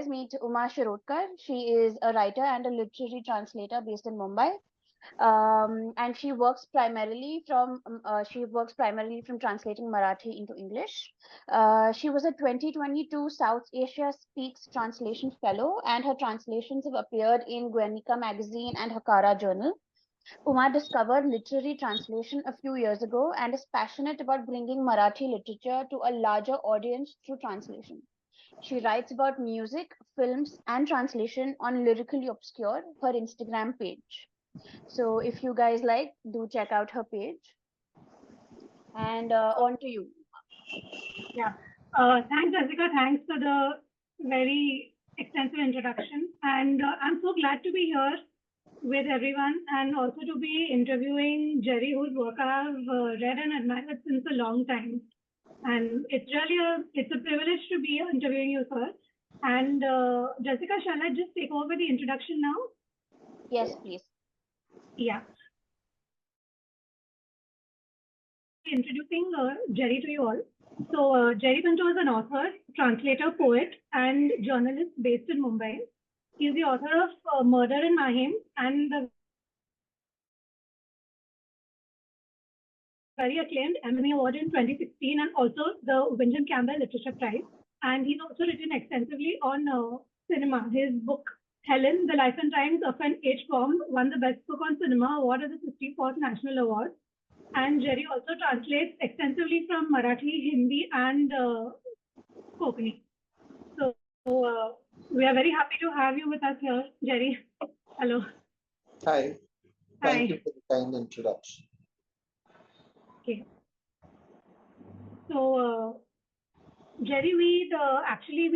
guys meet Uma Shirodkar. She is a writer and a literary translator based in Mumbai. And she works primarily from translating Marathi into English. She was a 2022 South Asia Speaks Translation Fellow, and her translations have appeared in Guernica magazine and Hakara Journal. Uma discovered literary translation a few years ago and is passionate about bringing Marathi literature to a larger audience through translation. She writes about music, films, and translation on Lyrically Obscure, her Instagram page. So if you guys like, do check out her page. And on to you. Yeah. Thanks, Jessica. Thanks for the very extensive introduction. And I'm so glad to be here with everyone and also to be interviewing Jerry, whose work I've read and admired since a long time. And it's a privilege to be interviewing you, sir. And Jessica, shall I just take over the introduction now? Yes, please. Yeah. Introducing Jerry to you all. So Jerry Pinto is an author, translator, poet, and journalist based in Mumbai. He is the author of Murder in Mahim and the very acclaimed Emmy Award in 2016, and also the Wyndham Campbell Literature Prize. And he's also written extensively on cinema. His book, Helen, The Life and Times of an H-Bomb, won the Best Book on Cinema Award at the 54th National Award. And Jerry also translates extensively from Marathi, Hindi, and Konkani. So we are very happy to have you with us here, Jerry. Hello. Hi. Thank you for the kind introduction. Okay. So, Jerry, we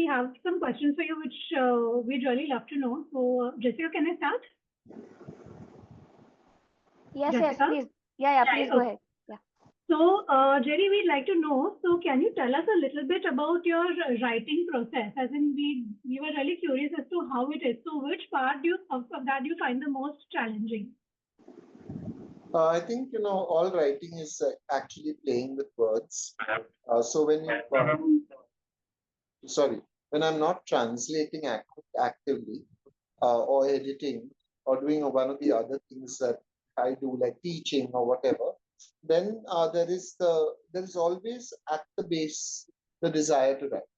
have some questions for you, which we'd really love to know. So, Jessica, can I start? Yes, Jessica? Yes, please. Yeah, please go ahead. Yeah. So, Jerry, we'd like to know, so can you tell us a little bit about your writing process? As in, we were really curious as to how it is. So, which part of that do you find the most challenging? I think, all writing is actually playing with words. So when when I'm not translating actively or editing or doing one of the other things that I do, like teaching or whatever, then there is always at the base the desire to write.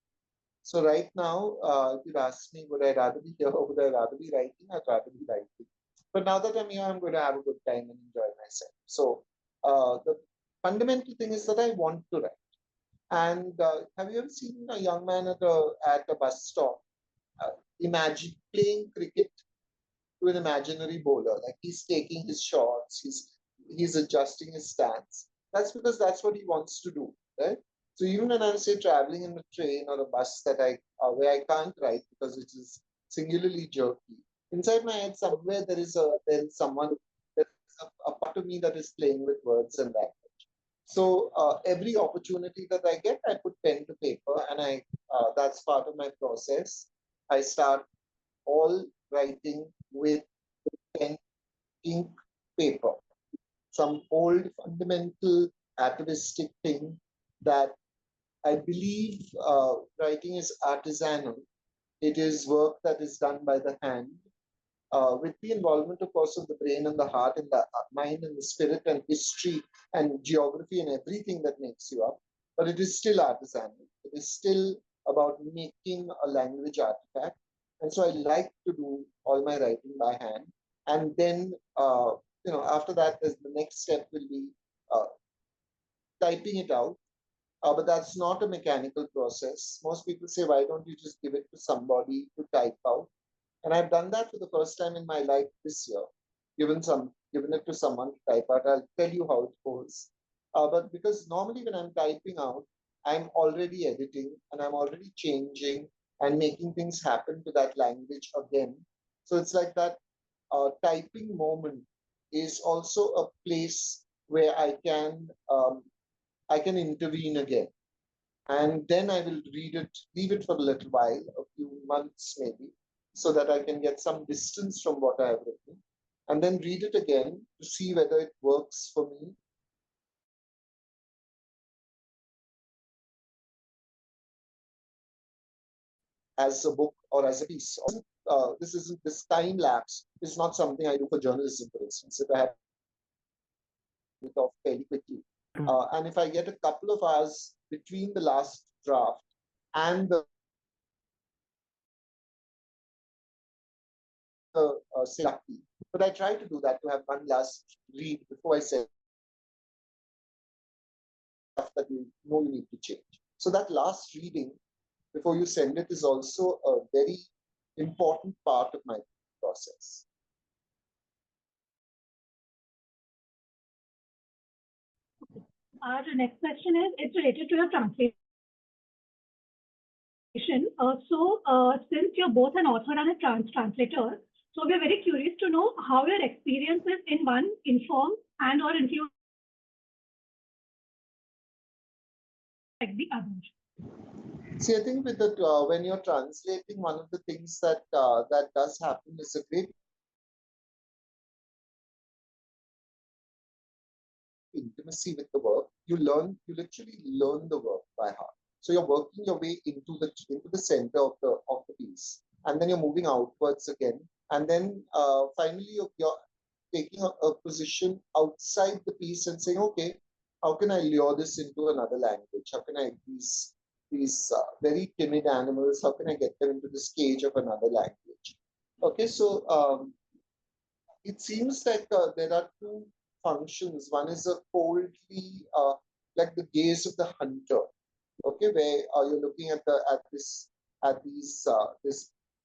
So right now, if you ask me, would I rather be here or would I rather be writing? I'd rather be writing. But now that I'm here, I'm going to have a good time and enjoy myself. So the fundamental thing is that I want to write. And have you ever seen a young man at a bus stop imagine playing cricket to an imaginary bowler? Like he's taking his shots, he's adjusting his stance. That's because that's what he wants to do, right? So even when I'm, say, traveling in a train or a bus that where I can't write because it is singularly jerky, inside my head somewhere there is a part of me that is playing with words and language. So every opportunity that I get, I put pen to paper, and that's part of my process. I start all writing with pen, ink, paper. Some old fundamental atavistic thing that I believe writing is artisanal. It is work that is done by the hand, with the involvement, of course, of the brain and the heart and the mind and the spirit and history and geography and everything that makes you up. But it is still artisanal. It is still about making a language artifact. And so I like to do all my writing by hand. And then, after that, the next step will be typing it out. But that's not a mechanical process. Most people say, why don't you just give it to somebody to type out? And I've done that for the first time in my life this year, given it to someone to type out. I'll tell you how it goes. But because normally when I'm typing out, I'm already editing and I'm already changing and making things happen to that language again. So it's like that typing moment is also a place where I can intervene again. And then I will leave it for a little while, a few months maybe, so that I can get some distance from what I have written, and then read it again to see whether it works for me. As a book or as a piece. This time lapse is not something I do for journalism, for instance. If I have it off fairly quickly, and if I get a couple of hours between the last draft and the say lucky, but I try to do that to have one last read before I say stuff that you know you need to change. So that last reading before you send it is also a very important part of my process. Our next question is, it's related to your translation. Since you're both an author and a translator, so we're very curious to know how your experiences in one inform and or influence like the other. See, I think with the when you're translating, one of the things that that does happen is a great intimacy with the work. You literally learn the work by heart. So you're working your way into the center of the piece, and then you're moving outwards again, and then finally you're taking a position outside the piece and saying, okay, how can I lure this into another language? How can I these very timid animals? How can I get them into this cage of another language? Okay, so it seems like there are two functions. One is a coldly, like the gaze of the hunter. Okay, where you're looking at this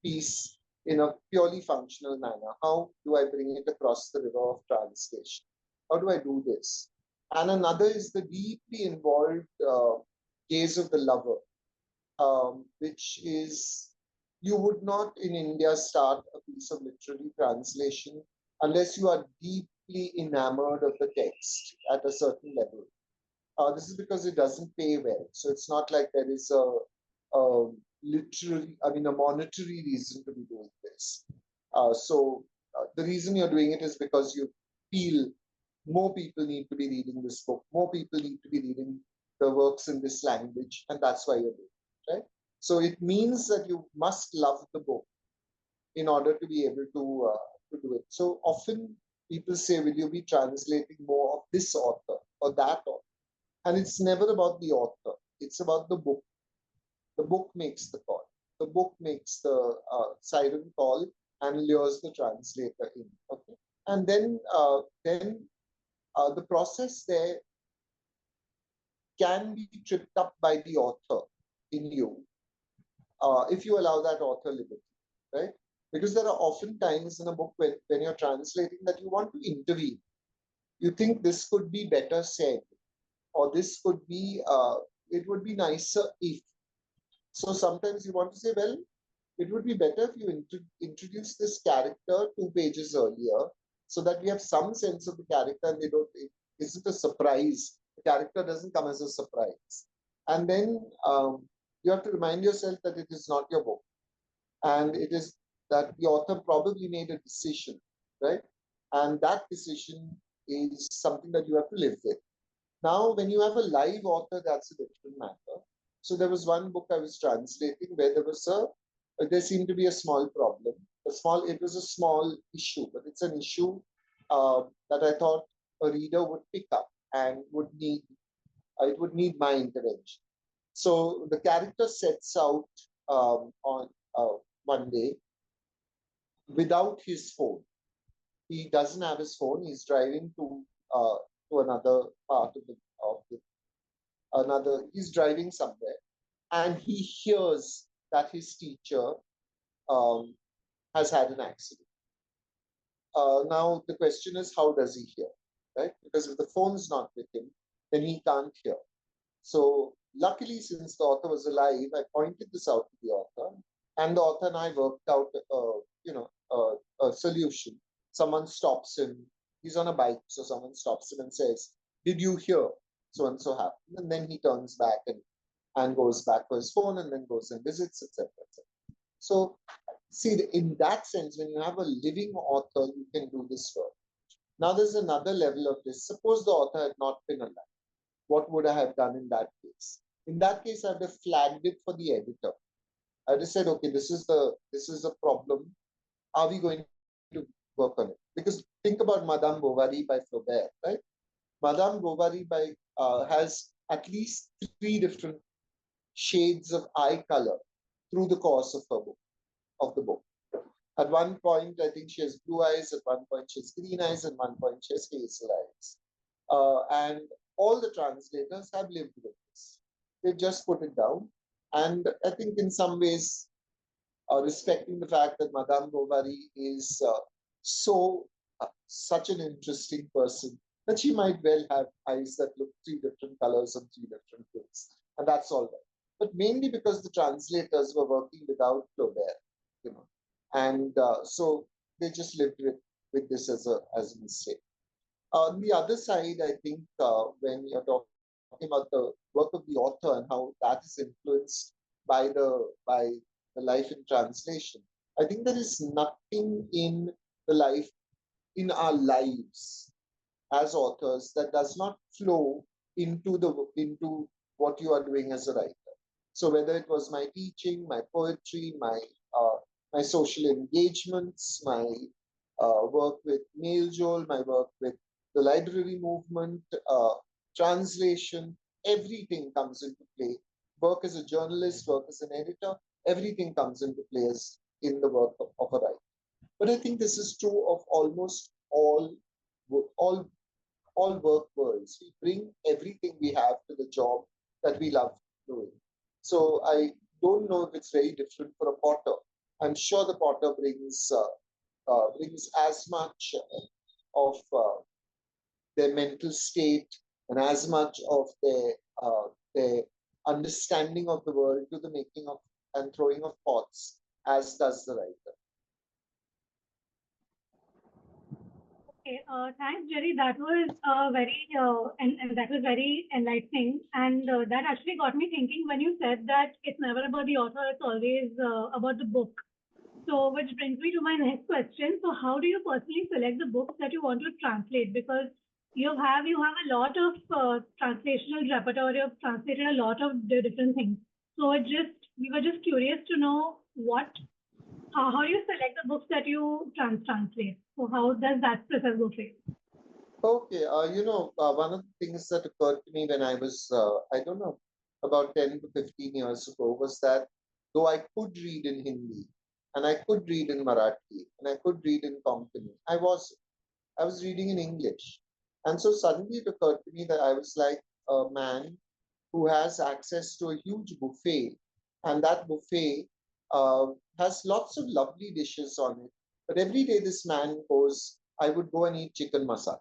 piece in a purely functional manner. How do I bring it across the river of translation? How do I do this? And another is the deeply involved gaze of the lover, which is you would not in India start a piece of literary translation unless you are deeply enamored of the text at a certain level. This is because it doesn't pay well. So it's not like there is a a monetary reason to be doing this. The reason you're doing it is because you feel more people need to be reading this book, more people need to be reading the works in this language, and that's why you're doing it, right? So it means that you must love the book in order to be able to do it. So often people say, will you be translating more of this author or that author? And it's never about the author. It's about the book. The book makes the call. The book makes the siren call and lures the translator in. Okay, and then the process there can be tripped up by the author in you if you allow that author liberty, right? Because there are often times in a book when you're translating that you want to intervene. You think this could be better said, or this could be, it would be nicer if. So sometimes you want to say, well, it would be better if you introduce this character 2 pages earlier so that we have some sense of the character and it isn't a surprise. The character doesn't come as a surprise. And then you have to remind yourself that it is not your book. And it is that the author probably made a decision, right? And that decision is something that you have to live with. Now, when you have a live author, that's a different matter. So there was one book I was translating where there seemed to be a small problem. It was a small issue, but it's an issue that I thought a reader would pick up and it would need my intervention. So the character sets out on one day without his phone. He doesn't have his phone. He's driving to another part of he's driving somewhere, and he hears that his teacher has had an accident. Now the question is, how does he hear, right? Because if the phone's not with him, then he can't hear. So luckily, since the author was alive, I pointed this out to the author, and the author and I worked out, a solution. Someone stops him. He's on a bike, so someone stops him and says, "Did you hear so and so happened?" And then he turns back and goes back to his phone and then goes and visits, etc., etc. So, see, in that sense, when you have a living author, you can do this work. Now, there's another level of this. Suppose the author had not been alive. What would I have done in that case? In that case, I would have flagged it for the editor. I just said, okay, this is a problem. Are we going to work on it? Because think about Madame Bovary by Flaubert, right? Madame Bovary has at least three different shades of eye color through the course of of the book. At one point, I think she has blue eyes. At one point, she has green eyes. At one point, she has hazel eyes. And all the translators have lived with this. They just put it down. And I think in some ways, respecting the fact that Madame Bovary is such an interesting person that she might well have eyes that look three different colors on three different ways, and that's all right. But mainly because the translators were working without Flaubert, you know, and so they just lived with this as a mistake. On the other side, I think when you're talking about the work of the author and how that is influenced by the life in translation, I think there is nothing in our lives as authors that does not flow into what you are doing as a writer. So whether it was my teaching, my poetry, my social engagements, my work with Mail Joel, my work with the library movement, translation, everything comes into play. Work as a journalist, work as an editor, everything comes into play in the work of a writer. But I think this is true of almost all all work worlds. We bring everything we have to the job that we love doing. So I don't know if it's very different for a potter. I'm sure the potter brings as much of their mental state and as much of their understanding of the world to the making of and throwing of pots as does the writer. Okay, thanks, Jerry. That was and that was very enlightening, and that actually got me thinking when you said that it's never about the author; it's always about the book. So, which brings me to my next question. So, how do you personally select the books that you want to translate? Because you have a lot of translational repertoire. You've translated a lot of different things. So, we were just curious to know how do you select the books that you translate? So, how does that process go for you? Okay, one of the things that occurred to me when I was, I don't know, about 10 to 15 years ago was that though I could read in Hindi and I could read in Marathi and I could read in Konkani, I was reading in English. And so suddenly it occurred to me that I was like a man who has access to a huge buffet, and that buffet uh, has lots of lovely dishes on it. But every day this man goes, I would go and eat chicken masala.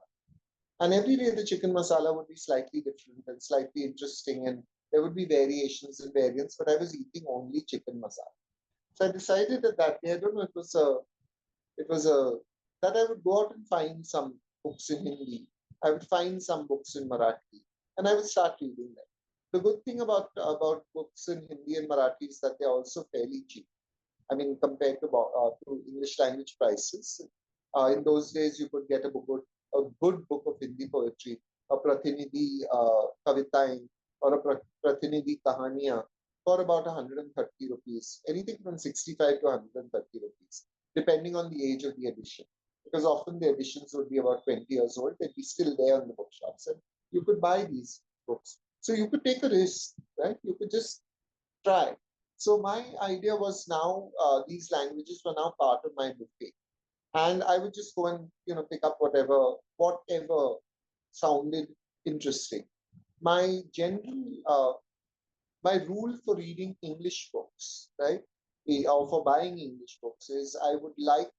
And every day the chicken masala would be slightly different and slightly interesting, and there would be variations and variants, but I was eating only chicken masala. So I decided that day, I don't know, it was a, that I would go out and find some books in Hindi. I would find some books in Marathi, and I would start reading them. The good thing about books in Hindi and Marathi is that they're also fairly cheap. I mean, compared to English language prices, in those days you could get a good book of Hindi poetry, a Pratinidhi Kavitain or a Pratinidhi Kahaniya for about 130 rupees, anything from 65 to 130 rupees, depending on the age of the edition. Because often the editions would be about 20 years old, they'd be still there in the bookshops, and you could buy these books. So you could take a risk, right? You could just try. So my idea was now these languages were now part of my buffet, and I would just go and pick up whatever sounded interesting. My general my rule for reading English books, right, or for buying English books is I would like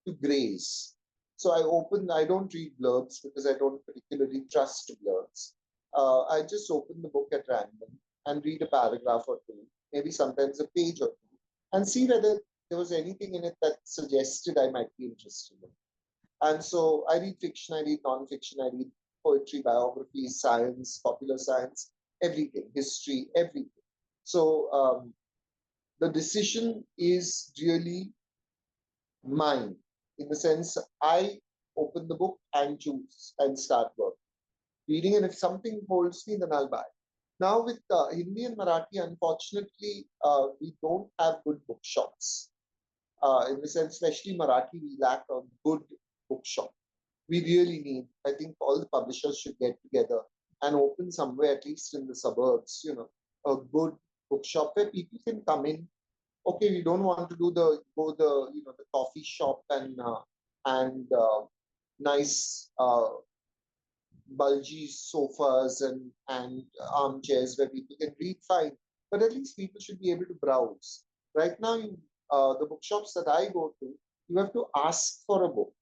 to graze. So I don't read blurbs because I don't particularly trust blurbs. I just open the book at random and read a paragraph or two, maybe sometimes a page or two, and see whether there was anything in it that suggested I might be interested in. And so I read fiction, I read non-fiction, I read poetry, biography, science, popular science, everything, history, everything. So the decision is really mine in the sense I open the book and choose and start work reading, and if something holds me, then I'll buy. Now with Hindi and Marathi, unfortunately, we don't have good bookshops. In the sense, especially Marathi, we lack a good bookshop. We really need, I think all the publishers should get together and open somewhere, at least in the suburbs, a good bookshop where people can come in. Okay, we don't want to do the coffee shop and nice bulgy sofas and armchairs where people can read fine, but at least people should be able to browse. Right now, the bookshops that I go to, you have to ask for a book.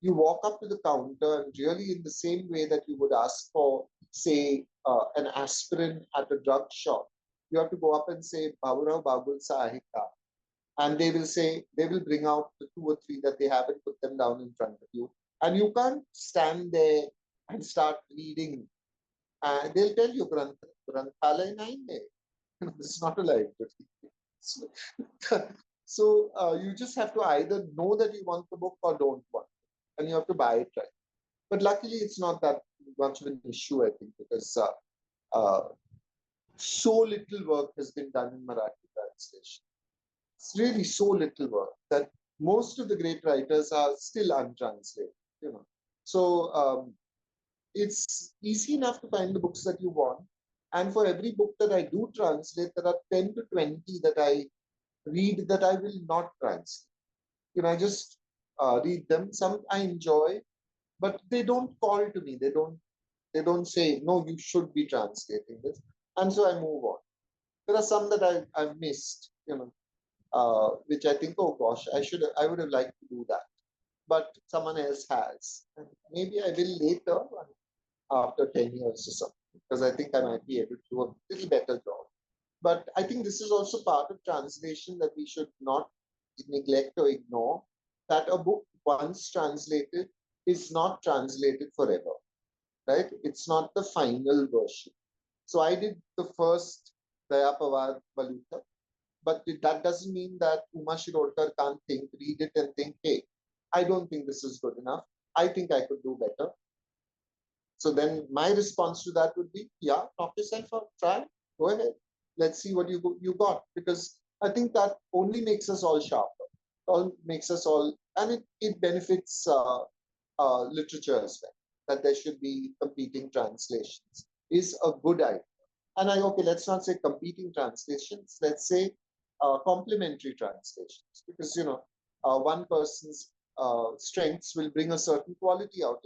You walk up to the counter and really in the same way that you would ask for, say, an aspirin at a drug shop, you have to go up and say, Baburao Babul Sahika. And they will bring out the two or three that they have and put them down in front of you. And you can't stand there and start reading. And they'll tell you, Granthalaya nahi hai. This is not a library. So you just have to either know that you want the book or don't want it. And you have to buy it right. But luckily, it's not that much of an issue, I think, because so little work has been done in Marathi translation. It's really so little work that most of the great writers are still untranslated. So it's easy enough to find the books that you want. And for every book that I do translate, there are 10 to 20 that I read that I will not translate. I just read them. Some I enjoy, but they don't call to me. They don't say, no, you should be translating this. And so I move on. There are some that I've missed, which I think, oh gosh, I would have liked to do that. But someone else has. And maybe I will later after 10 years or something, because I think I might be able to do a little better job. But I think this is also part of translation that we should not neglect or ignore, that a book once translated is not translated forever, right? It's not the final version. So I did the first Daya Pawar Valuta, but that doesn't mean that Uma Shirolkar can't read it and think, hey, I don't think this is good enough. I think I could do better. So then my response to that would be, yeah, knock yourself out, try, go ahead. Let's see what you got. Because I think that only makes us all sharper. All makes us all, and it benefits literature as well, that there should be competing translations is a good idea. And okay, let's not say competing translations, let's say complementary translations, because one person's strengths will bring a certain quality out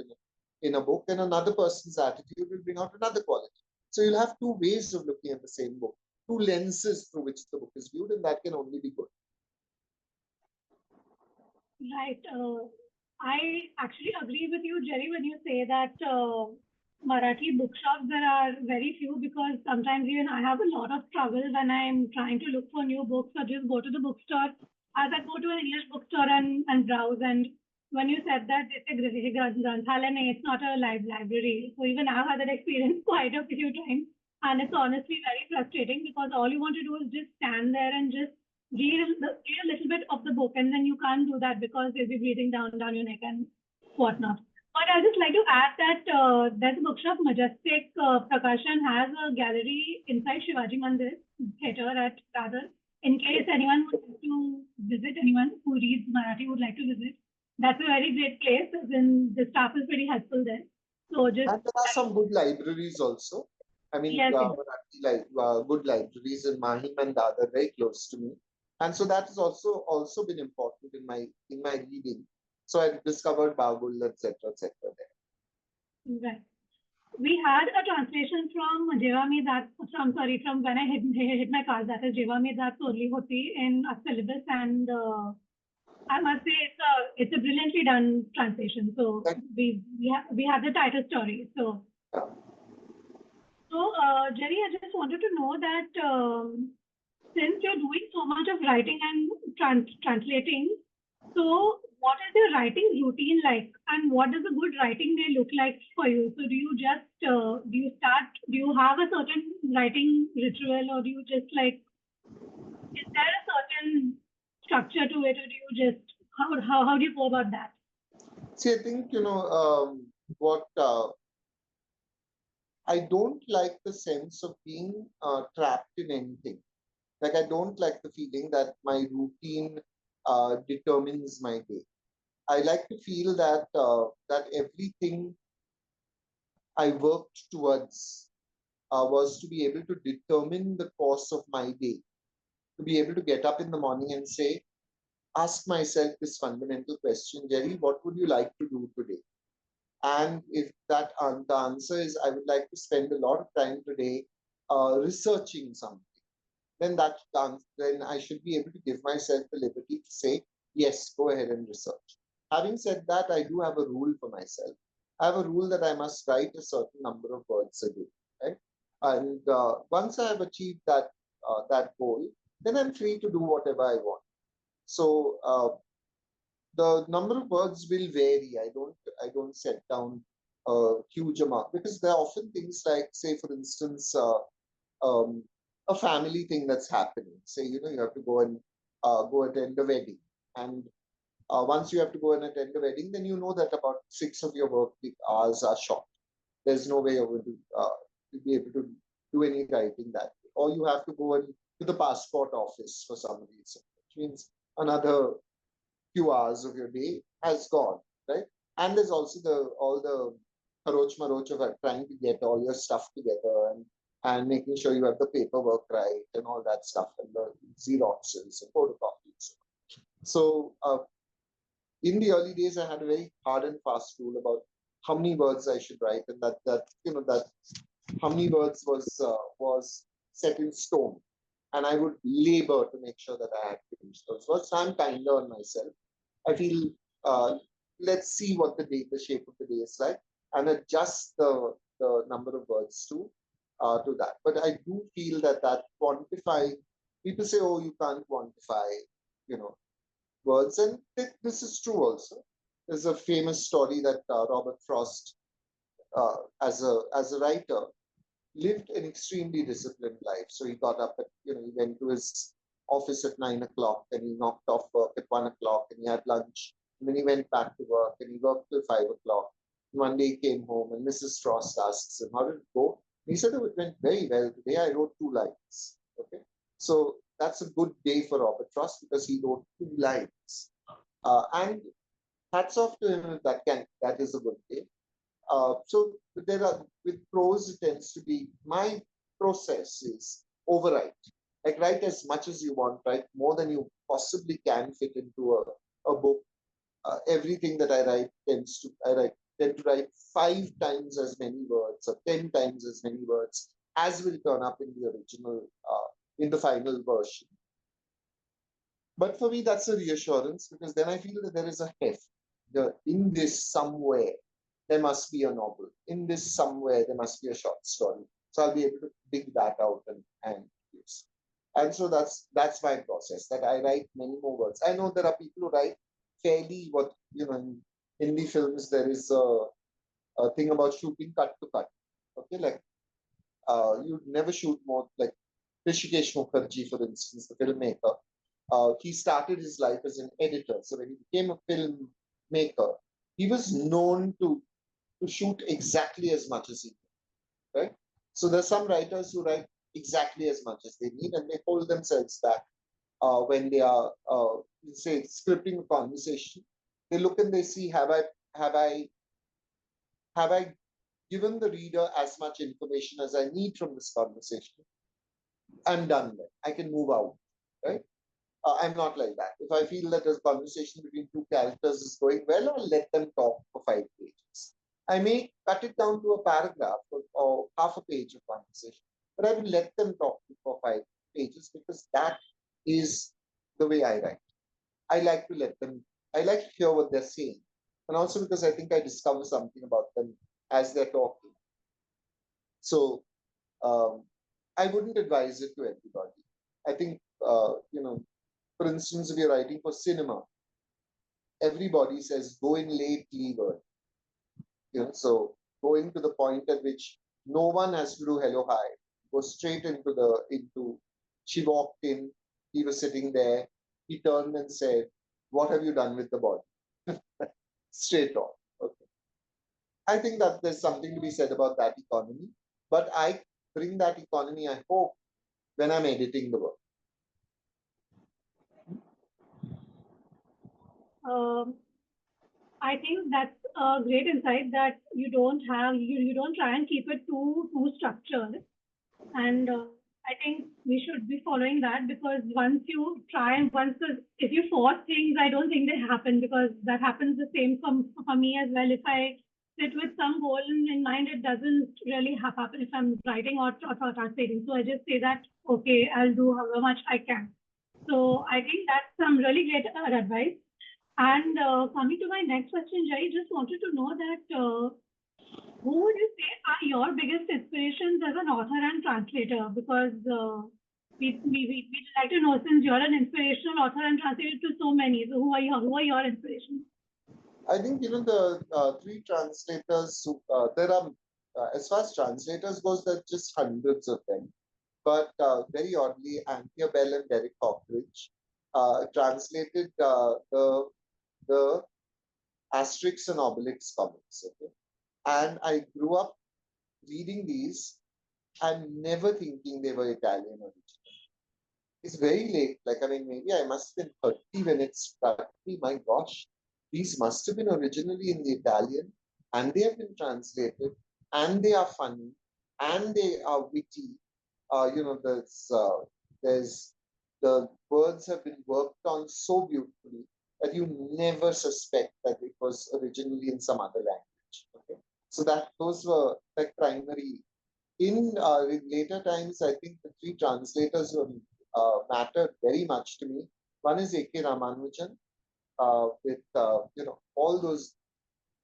in a book, and another person's attitude will bring out another quality. So you'll have two ways of looking at the same book, two lenses through which the book is viewed, and that can only be good. Right. I actually agree with you, Jerry, when you say that Marathi bookshops, there are very few, because sometimes even I have a lot of struggle when I'm trying to look for new books or just go to the bookstore. As I go to an English bookstore and browse, and when you said that it's it's not a library. So even I've had that experience quite a few times. And it's honestly very frustrating, because all you want to do is just stand there and just read a little bit of the book, and then you can't do that because you'll be breathing down your neck and whatnot. But I'd just like to add that there's a bookshop, Majestic Prakashan has a gallery inside Shivaji Mandir theatre at Dadar. In case anyone would like to visit, anyone who reads Marathi would like to visit, that's a very great place. Then the staff is pretty helpful there. So just, and there are some good libraries also. I mean, yes, good libraries in Mahim and Dadar, very close to me. And so that has also been important in my reading. So I discovered Bagul, etc., there. Right. We had a translation from from when I hit my car, that is Jeva That Sorli Hoti in a syllabus, and I must say it's a brilliantly done translation. So we have the title story. So Jerry, I just wanted to know that since you're doing so much of writing and translating, so what is your writing routine like, and what does a good writing day look like for you? So do you just do you have a certain writing ritual, or do you just is there a certain structure to it, or do you just how do you go about that? See, I think what I don't like the sense of being trapped in anything. Like I don't like the feeling that my routine determines my day. I like to feel that that everything I worked towards was to be able to determine the course of my day, to be able to get up in the morning and say, ask myself this fundamental question, Jerry, what would you like to do today? And if that the answer is, I would like to spend a lot of time today researching something, then then I should be able to give myself the liberty to say, yes, go ahead and research. Having said that, I do have a rule for myself. I have a rule that I must write a certain number of words a day, right? And once I have achieved that goal, then I'm free to do whatever I want. So the number of words will vary. I don't set down a huge amount because there are often things like, say, for instance, um, a family thing that's happening. Say, you have to go and go attend a wedding, and once you have to go and attend a wedding, then you know that about 6 of your work hours are short. There's no way you're going to be able to do any writing that way. Or you have to go and to the passport office for some reason, which means another few hours of your day has gone, right? And there's also all the haroch maroch of trying to get all your stuff together and making sure you have the paperwork right and all that stuff and the xeroxes and photocopies. So in the early days, I had a very hard and fast rule about how many words I should write, and that how many words was set in stone, and I would labor to make sure that I had finished those words. So I'm kinder on myself. I feel let's see what the shape of the day is like, and adjust the number of words to that. But I do feel that quantifying. People say, oh, you can't quantify, you know, words, and this is true also. There's a famous story that Robert Frost, as a writer, lived an extremely disciplined life. So he got up he went to his office at 9 o'clock, and he knocked off work at 1 o'clock, and he had lunch, and then he went back to work, and he worked till 5 o'clock. One day he came home, and Mrs. Frost asks him, "How did it go?" And he said, "Oh, it went very well today. I wrote 2 lines." Okay, so that's a good day for Robert Frost because he wrote 2 lines. And hats off to him if that is a good day. So there are with prose, it tends to be my process is overwrite. Like write as much as you want, write more than you possibly can fit into a book. Everything that I write tend to write 5 times as many words or 10 times as many words as will turn up in the original in the final version. But for me, that's a reassurance because then I feel that there is a heft. In this somewhere, there must be a novel. In this somewhere, there must be a short story. So I'll be able to dig that out and use. And so that's my process, that I write many more words. I know there are people who write fairly in Hindi films, there is a thing about shooting cut to cut. Okay, like you never shoot more, like Rishikesh Mukherjee, for instance, the filmmaker. He started his life as an editor. So when he became a filmmaker, he was known to shoot exactly as much as he did, right? So there's some writers who write exactly as much as they need, and they hold themselves back when they are, say, scripting a conversation. They look and they see, have I have I given the reader as much information as I need from this conversation? I'm done then. I can move out, right? I'm not like that. If I feel that a conversation between 2 characters is going well, I'll let them talk for 5 pages. I may cut it down to a paragraph or half a page of conversation, but I will let them talk for 5 pages because that is the way I write. I like to I like to hear what they're saying. And also because I think I discover something about them as they're talking. So um, I wouldn't advise it to everybody. I think, for instance, if you're writing for cinema, everybody says go in late, leave early. So going to the point at which no one has to do hello hi, go straight into. She walked in, he was sitting there, he turned and said, "What have you done with the body?" Straight on. Okay. I think that there's something to be said about that economy. But I bring that economy, I hope, when I'm editing the work. Um, I think that's a great insight that you don't try and keep it too structured. And I think we should be following that, because once you try and if you force things, I don't think they happen, because that happens the same for me as well. If I sit with some goal in mind, it doesn't really happen if I'm writing or translating. So I just say that, okay, I'll do however much I can. So I think that's some really great advice. And coming to my next question, Jai, just wanted to know that who would you say are your biggest inspirations as an author and translator? Because we'd like to know, since you're an inspirational author and translator to so many. So who are your inspirations? I think even the three translators, there are, as far as translators goes, there are just hundreds of them. But very oddly, Anthea Bell and Derek Cockridge translated the Asterix and Obelix comics. Okay, and I grew up reading these and never thinking they were Italian original. It's very late. Like, I mean, maybe I must have been 30 when it struck me. My gosh, these must have been originally in the Italian, and they have been translated, and they are funny, and they are witty. There's the words have been worked on so beautifully that you never suspect that it was originally in some other language. Okay, so that those were like primary. In later times, I think the three translators were mattered very much to me. One is A.K. Ramanujan, with all those.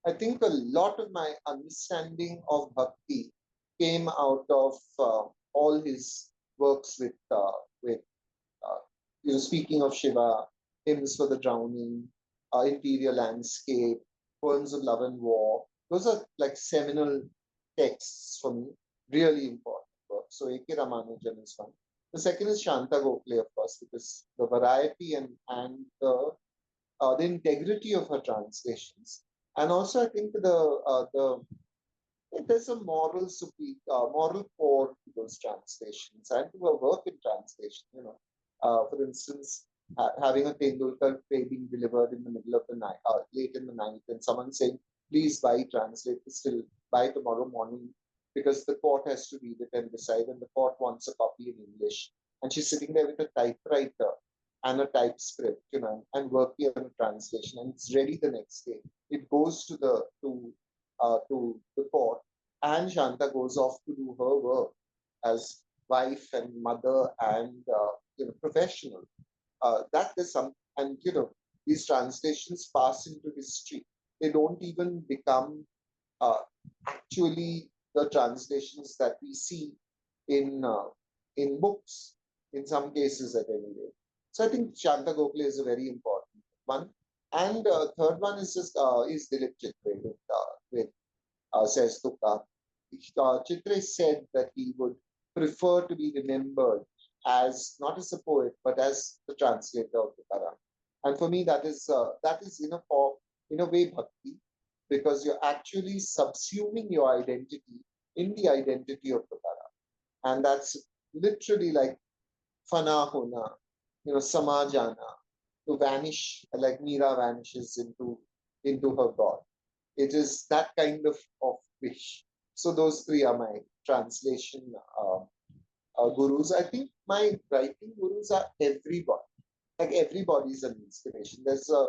I think a lot of my understanding of bhakti came out of all his works with speaking of Shiva, hymns for the drowning, interior landscape, poems of love and war. Those are like seminal texts for me, really important work. So A.K. Ramanujan is one. The second is Shanta Gokhale, of course, because the variety and the integrity of her translations, and also I think there's a moral core to those translations and to her work in translation. For instance, having a Tendulkar play being delivered in the middle of the night, late in the night, and someone saying, "Please buy, translate this till by tomorrow morning," because the court has to read it and decide, and the court wants a copy in English, and she's sitting there with a typewriter and a typescript, and working on a translation, and it's ready the next day. It goes to the court, and Shanta goes off to do her work as wife and mother and professional. That is some, and these translations pass into history. They don't even become uh, actually the translations that we see in books, in some cases at any rate. So I think Shanta Gokhale is a very important one. And third one is just is Dilip Chitre with says Tukka. Chitre said that he would prefer to be remembered as not as a poet but as the translator of the Quran. And for me, that is in a way bhakti, because you're actually subsuming your identity in the identity of the Quran, and that's literally like fana hona, samajana, to vanish like Meera vanishes into her God. It is that kind of wish. So those three are my translation gurus. I think my writing gurus are everybody. Like everybody is an inspiration. There's a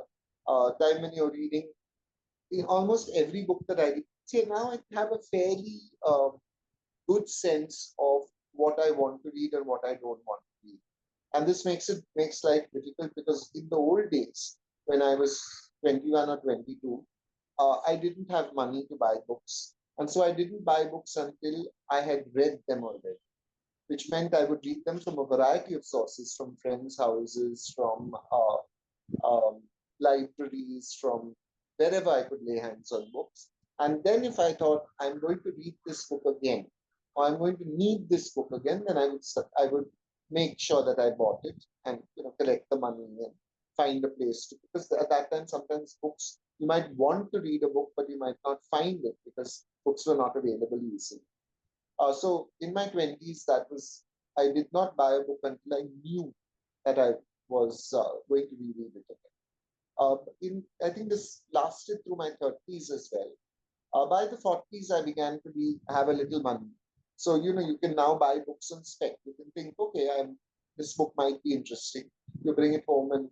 time when you're reading in almost every book that I read. See, now I have a fairly good sense of what I want to read and what I don't want to read. And this makes life difficult, because in the old days, when I was 21 or 22, I didn't have money to buy books. And so I didn't buy books until I had read them already, which meant I would read them from a variety of sources, from friends' houses, from libraries, from wherever I could lay hands on books. And then if I thought I'm going to read this book again, or I'm going to need this book again, then I would make sure that I bought it and collect the money and find a place to, because at that time sometimes books, you might want to read a book but you might not find it because books were not available easily. So in my 20s, I did not buy a book until I knew that I was going to reread it again. I think this lasted through my 30s as well. By the 40s, I began to have a little money. So, you can now buy books on spec. You can think, okay, this book might be interesting. You bring it home, and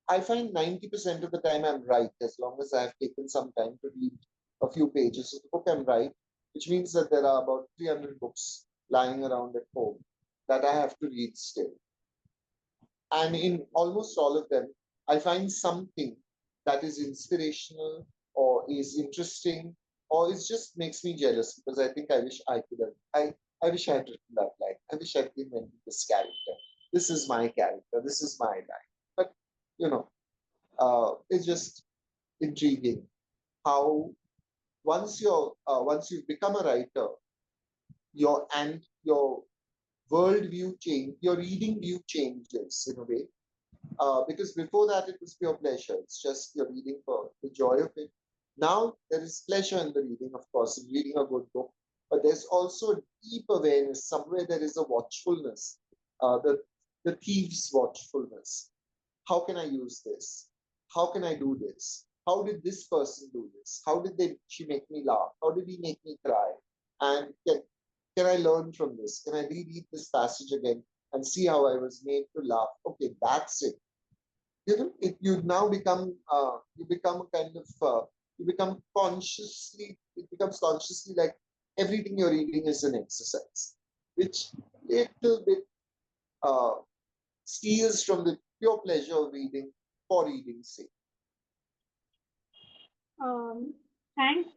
I find 90% of the time I'm right, as long as I've taken some time to read a few pages of the book, I'm right, which means that there are about 300 books lying around at home that I have to read still. And in almost all of them, I find something that is inspirational or is interesting or it just makes me jealous because I think I wish I could have. I wish I had written that line. I wish I'd invented this character. This is my character. This is my line. But, it's just intriguing how once you've become a writer, your worldview change, your reading view changes in a way. Because before that it was pure pleasure. It's just you're reading for the joy of it. Now there is pleasure in the reading, of course, in reading a good book, but there's also a deep awareness. Somewhere there is a watchfulness, the thief's watchfulness. How can I use this? How can I do this? How did this person do this? How did she make me laugh? How did he make me cry? And can I learn from this? Can I reread this passage again and see how I was made to laugh? Okay, that's it. You now become you become a kind of you become consciously it becomes consciously like everything you're reading is an exercise, which little bit uh, steals from the pure pleasure of reading for reading's sake. Thanks,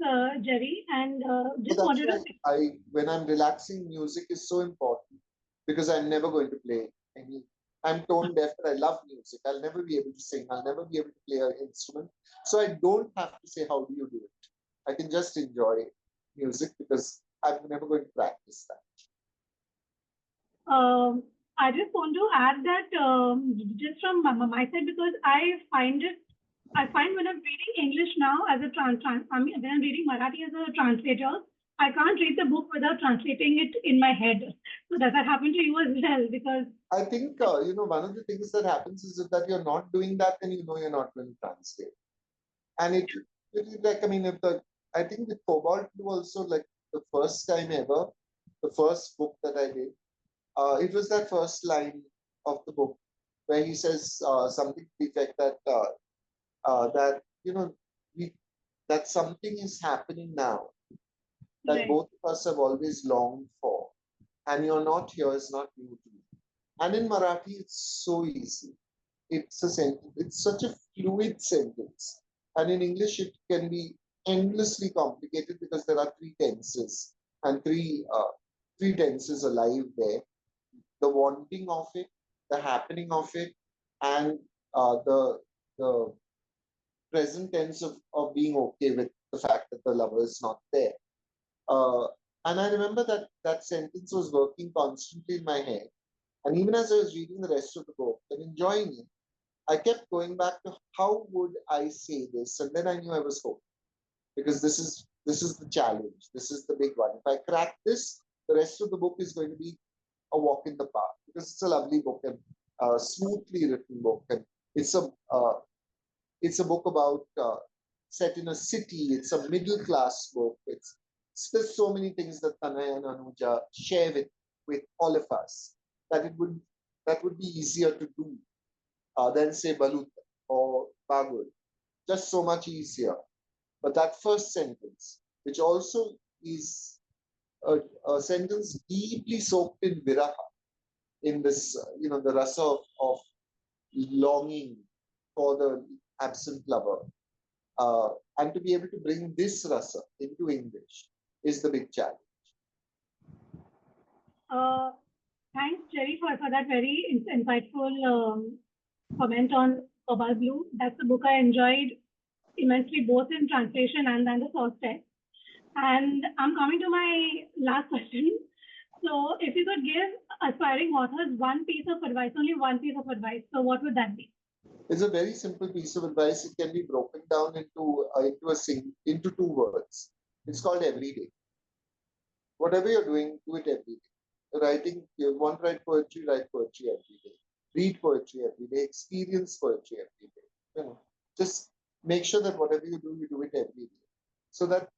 Jerry. And just So wanted to that's why when I'm relaxing, music is so important because I'm never going to play any. I'm tone deaf, but I love music. I'll never be able to sing. I'll never be able to play an instrument. So I don't have to say, how do you do it? I can just enjoy music because I'm never going to practice that. I just want to add that just from my side, because I find when I'm reading English now as a when I'm reading Marathi as a translator, I can't read the book without translating it in my head. So does that happen to you as well? Because I think one of the things that happens is that you're not doing that, then you're not going to translate. And it is like, I mean, I think with Cobalt also, like the first time ever, the first book that I did, it was that first line of the book where he says something to the effect that that something is happening now that right. both of us have always longed for, and you're not here is not new to me. And in Marathi, it's so easy. It's a sentence. It's such a fluid sentence, and in English, it can be endlessly complicated because there are three tenses and three tenses alive there: the wanting of it, the happening of it, and the present tense of being okay with the fact that the lover is not there. Uh, and I remember that sentence was working constantly in my head. And even as I was reading the rest of the book and enjoying it, I kept going back to how would I say this? And then I knew I was hooked because this is the challenge. This is the big one. If I crack this, the rest of the book is going to be a walk in the park because it's a lovely book and a smoothly written book. And it's a uh, it's a book about set in a city. It's a middle class book. There's so many things that Tanay and Anuja share with all of us that would be easier to do than say Balut or Bagul. Just so much easier. But that first sentence, which also is a sentence deeply soaked in viraha, in this, the rasa of longing for the absent lover. And to be able to bring this rasa into English is the big challenge. Thanks, Jerry, for that very insightful comment on Cobalt Blue. That's a book I enjoyed immensely, both in translation and the source text. And I'm coming to my last question. So, if you could give aspiring authors one piece of advice, only one piece of advice, so what would that be? It's a very simple piece of advice. It can be broken down into two words. It's called everyday. Whatever you're doing, do it every day. Writing, you want to write poetry every day. Read poetry every day. Experience poetry every day. Just make sure that whatever you do it every day, so that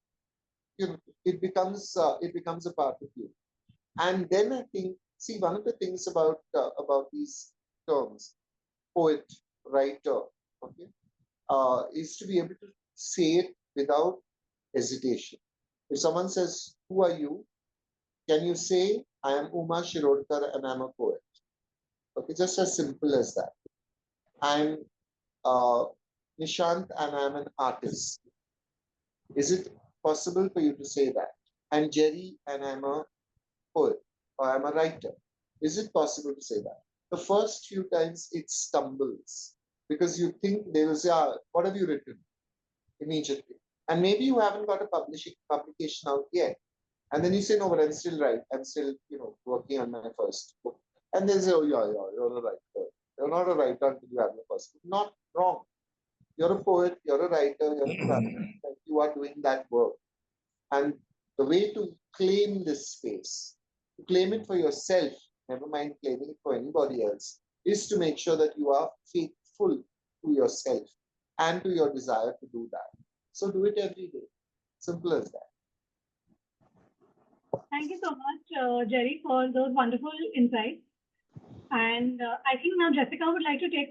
it becomes a part of you. And then I think, see, one of the things about these terms, poet, writer, okay, is to be able to say it without hesitation. If someone says, "Who are you?" Can you say, "I am Uma Shirodkar and I'm a poet"? Okay, just as simple as that. I'm uh, Nishant and I'm an artist. Is it possible for you to say that? I'm Jerry and I'm a poet or I'm a writer. Is it possible to say that? The first few times it stumbles because you think they will say, "What have you written?" immediately. And maybe you haven't got a publication out yet. And then you say, "No, but I'm still I'm still, working on my first book." And they say, "Oh, yeah, you're a writer. You're not a writer until you have your first book." Not wrong. You're a poet, you're a writer, you're a artist, you are doing that work. And the way to claim this space, to claim it for yourself, never mind claiming it for anybody else, is to make sure that you are faithful to yourself and to your desire to do that. So do it every day. Simple as that. Thank you so much, Jerry, for those wonderful insights. And I think now Jessica would like to take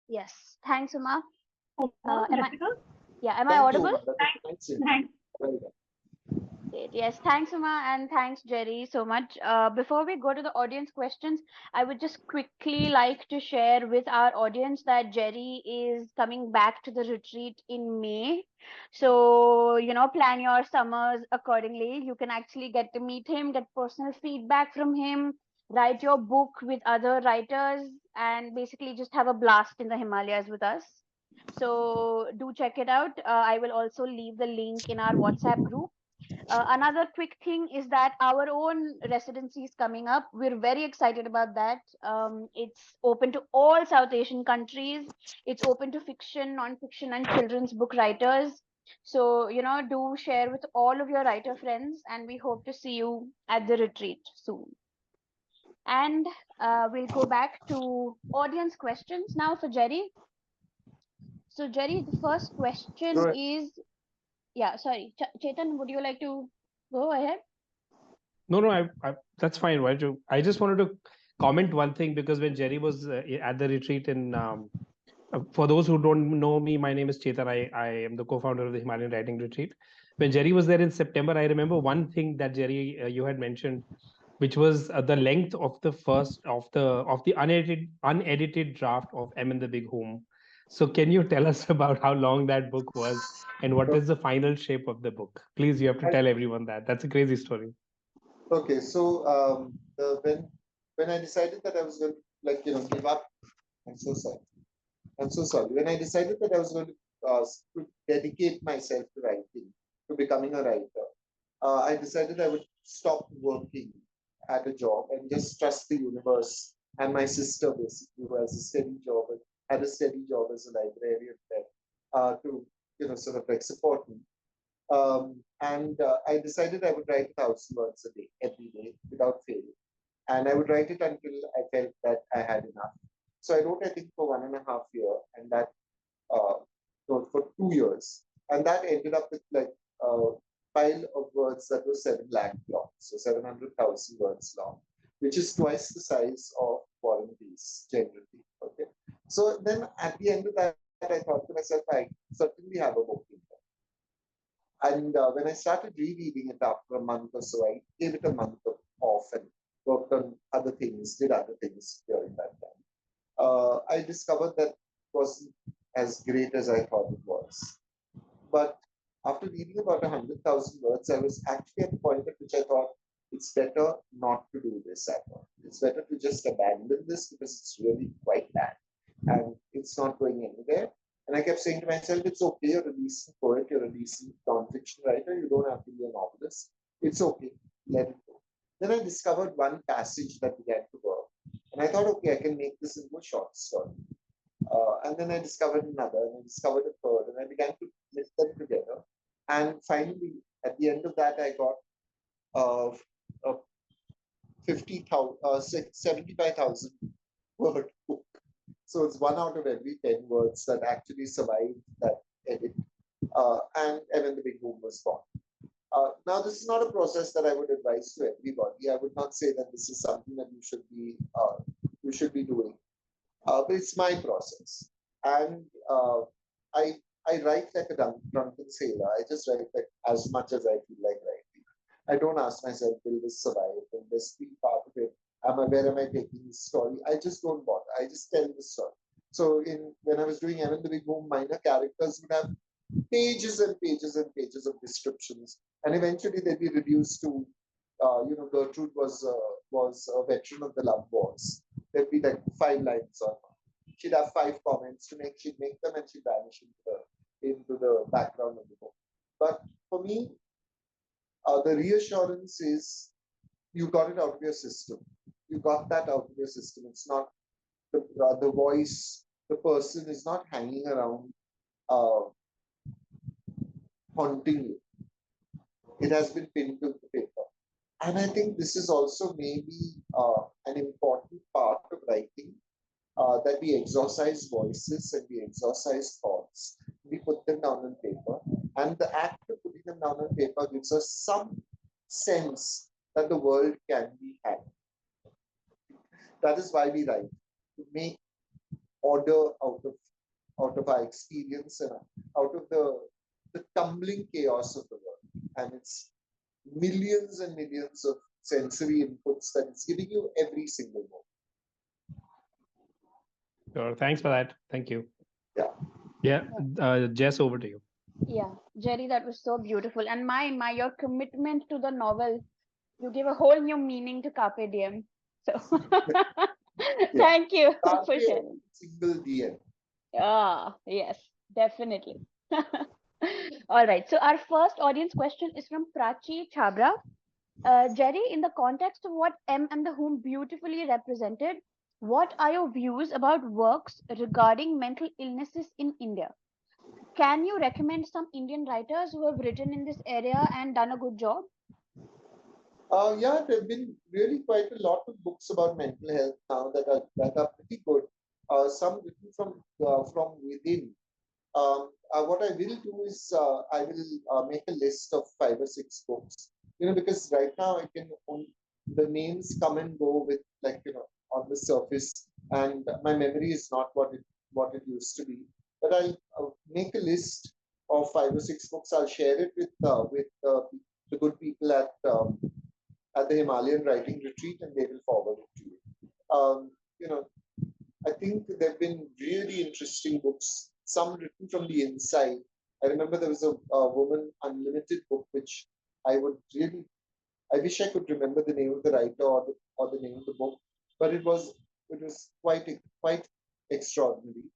Yes. Thanks, Uma. over. Jessica? Am I audible? Thanks. Great. Yes, thanks, Uma, and thanks, Jerry, so much. Before we go to the audience questions, I would just quickly like to share with our audience that Jerry is coming back to the retreat in May. So, plan your summers accordingly. You can actually get to meet him, get personal feedback from him, write your book with other writers, and basically just have a blast in the Himalayas with us. So, do check it out. I will also leave the link in our WhatsApp group. Another quick thing is that our own residency is coming up. We're very excited about that. It's open to all South Asian countries. It's open to fiction, non-fiction, and children's book writers. So, do share with all of your writer friends, and we hope to see you at the retreat soon. And we'll go back to audience questions now for Jerry. So, Jerry, the first question is, sorry, Chetan, would you like to go ahead? No, that's fine. Why don't you? I just wanted to comment one thing, because when Jerry was at the retreat for those who don't know me, my name is Chetan. I am the co-founder of the Himalayan Writing Retreat. When Jerry was there in September, I remember one thing that Jerry you had mentioned, which was the length of the unedited draft of M in the Big Home. So can you tell us about how long that book was and what is the final shape of the book? Please, you have to tell everyone that. That's a crazy story. Okay, so when I decided that I was going to give up, I'm so sorry. I'm so sorry. When I decided that I was going to dedicate myself to writing, to becoming a writer, I decided I would stop working at a job and just trust the universe and my sister, basically, who has a steady job, had a steady job as a librarian there, to sort of support me. And I decided I would write 1,000 words a day, every day, without failing. And I would write it until I felt that I had enough. So I wrote, I think, for 1.5 years, and that wrote for 2 years. And that ended up with a pile of words that was 7 lakh long, so 700,000 words long, which is twice the size of War and Peace, generally. Okay. So then at the end of that, I thought to myself, I certainly have a book in there. And when I started rereading it after a month or so, I gave it a month off and worked on other things, did other things during that time. I discovered that it wasn't as great as I thought it was. But after reading about 100,000 words, I was actually at the point at which I thought it's better not to do this at all. It's better to just abandon this because it's really quite bad and it's not going anywhere. And I kept saying to myself, it's okay, you're a decent poet, you're a decent non-fiction writer, you don't have to be a novelist. It's okay, let it go. Then I discovered one passage that began to work. And I thought, okay, I can make this into a short story. And then I discovered another, and I discovered a third, and I began to knit them together. And finally, at the end of that, I got uh, a 75,000 word book. So it's 1 out of every 10 words that actually survived that edit. And then the big boom was born. Now, this is not a process that I would advise to everybody. I would not say that this is something that you should be doing. But it's my process, and I write like a drunken sailor. I just write like as much as I feel like writing. I don't ask myself, will this survive? Will this be part of it? Where am I taking this story? I just don't bother. I just tell the story. So when I was doing Evan the Big Boom, minor characters would have pages and pages and pages of descriptions, and eventually they'd be reduced to, Gertrude was a veteran of the love wars. There'd be like 5 lines on her. She'd have 5 comments to make. She'd make them and she'd vanish into the background of the book. But for me, the reassurance is you got it out of your system. You got that out of your system. It's not the voice, the person is not hanging around haunting you. It has been pinned to the paper. And I think this is also maybe an important part of writing, that we exorcise voices and we exorcise thoughts. We put them down on paper. And the act of putting them down on paper gives us some sense that the world can be had. That is why we write, to make order out of our experience and out of the tumbling chaos of the world. And it's millions and millions of sensory inputs that it's giving you every single moment. Sure. Thanks for that. Thank you. Yeah. Yeah. Jess, over to you. Yeah, Jerry, that was so beautiful. And my your commitment to the novel, you give a whole new meaning to Carpe Diem. So thank you for sharing. Single DM. Yes, definitely. All right. So our first audience question is from Prachi Chabra. Jerry, in the context of what M and the Whom beautifully represented, what are your views about works regarding mental illnesses in India? Can you recommend some Indian writers who have written in this area and done a good job? Yeah, there have been really quite a lot of books about mental health now that are pretty good. Some written from within. What I will do is I will make a list of 5 or 6 books. Because right now the names come and go with, like, on the surface, and my memory is not what it used to be. But I'll make a list of 5 or 6 books. I'll share it with the good people at the Himalayan writing retreat, and they will forward it to you. I think there have been really interesting books, some written from the inside. I remember there was a Woman Unlimited book, which I wish I could remember the name of the writer or the name of the book, but it was quite extraordinary.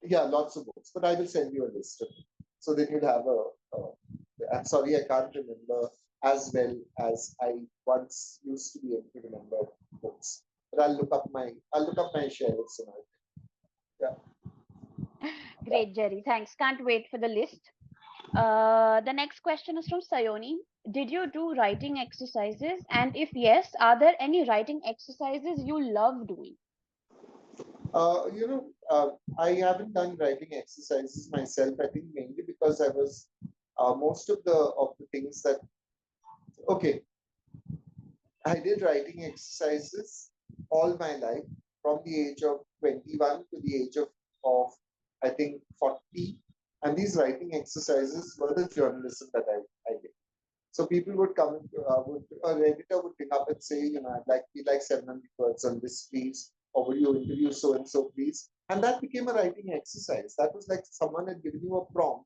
Yeah, lots of books, but I will send you a list of them so that you'll have I'm sorry, I can't remember as well as I once used to be able to remember books. But I'll look up my shelves and all. Yeah. Great, Jerry. Thanks. Can't wait for the list. The next question is from Sayoni. Did you do writing exercises? And if yes, are there any writing exercises you love doing? I haven't done writing exercises myself. I think mainly because I was most of the things that. Okay, I did writing exercises all my life, from the age of 21 to the age of I think 40. And these writing exercises were the journalism that I did. So people would come, an editor would pick up and say, we'd like 700 words on this, please, or would you interview so and so, please? And that became a writing exercise. That was like someone had given you a prompt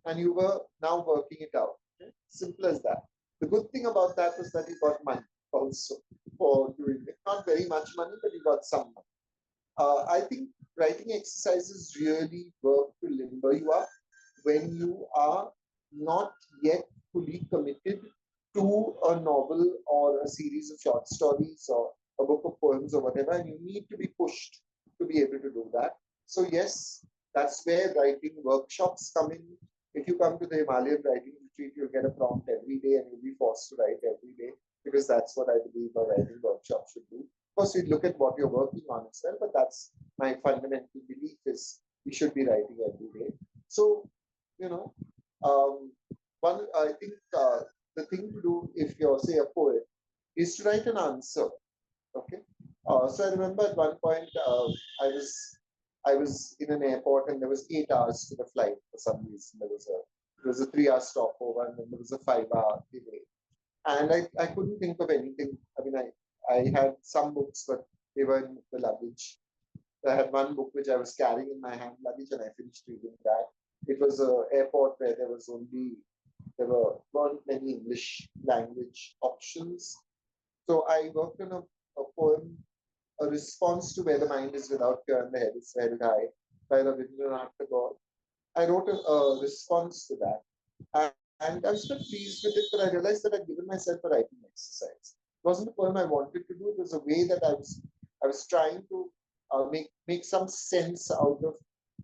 and you were now working it out. Okay? Simple as that. The good thing about that was that you got money also for doing it. Not very much money, but you got some money. I think writing exercises really work to limber you up when you are not yet fully committed to a novel or a series of short stories or a book of poems or whatever, and you need to be pushed to be able to do that. So yes, that's where writing workshops come in. If you come to the Himalayan writing retreat, you'll get a prompt every day and you'll be forced to write every day, because that's what I believe a writing workshop should do. Of course, we look at what you're working on as well, but that's my fundamental belief is we should be writing every day. So, you know, I think the thing to do if you're, say, a poet, is to write an answer. Okay. So I remember at one point I was in an airport and there was 8 hours to the flight for some reason. There was a 3 hour stopover and then there was a 5 hour delay. And I couldn't think of anything. I mean, I had some books, but they were in the luggage. I had one book which I was carrying in my hand luggage and I finished reading that. It was an airport where there weren't many English language options. So I worked on a poem, a response to Where the Mind is Without Fear and the Head is Held High by Rabindranath Tagore. I wrote a response to that. And I was quite pleased with it, but I realized that I'd given myself a writing exercise. It wasn't a poem I wanted to do. It was a way that I was trying to make some sense out of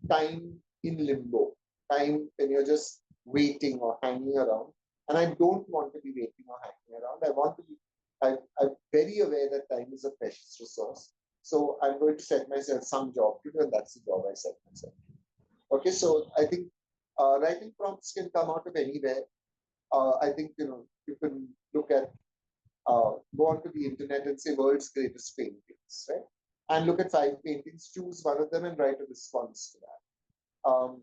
time in limbo, time when you're just waiting or hanging around. And I don't want to be waiting or hanging around. I want to be. I'm very aware that time is a precious resource. So I'm going to set myself some job to do, and that's the job I set myself. Okay, so I think writing prompts can come out of anywhere. I think you can look at go onto the internet and say world's greatest paintings, right? And look at 5 paintings, choose one of them and write a response to that.